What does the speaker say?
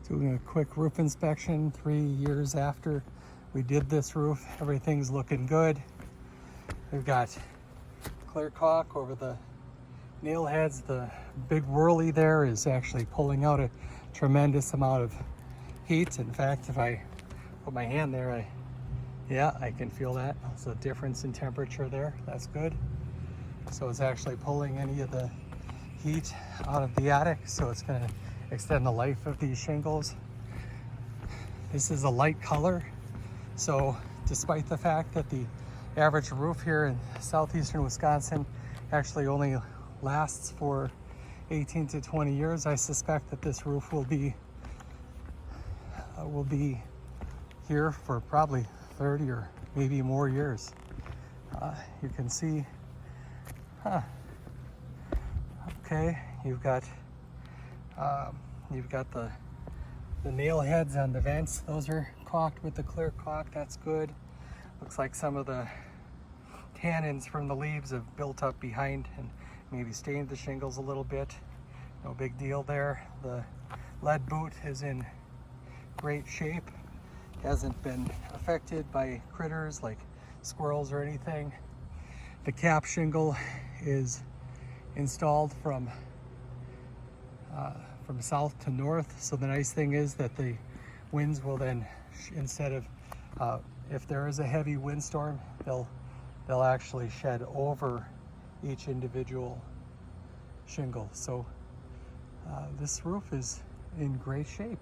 Doing a quick roof inspection 3 years after we did this roof. Everything's looking good. We've got clear caulk over the nail heads. The big whirly there is actually pulling out a tremendous amount of heat. In fact, if I put my hand there, I can feel that. It's a difference in temperature there. That's good. So it's actually pulling any of the heat out of the attic, so it's going to extend the life of these shingles. This is a light color, so despite the fact that the average roof here in southeastern Wisconsin actually only lasts for 18 to 20 years, I suspect that this roof will be here for probably 30 or maybe more years. You can see, okay, you've got the nail heads on the vents. Those are caulked with the clear caulk. That's good. Looks like some of the tannins from the leaves have built up behind and maybe stained the shingles a little bit. No big deal there. The lead boot is in great shape. Hasn't been affected by critters like squirrels or anything. The cap shingle is installed from south to north. So the nice thing is that the winds will then, instead of, if there is a heavy windstorm, they'll actually shed over each individual shingle. So this roof is in great shape.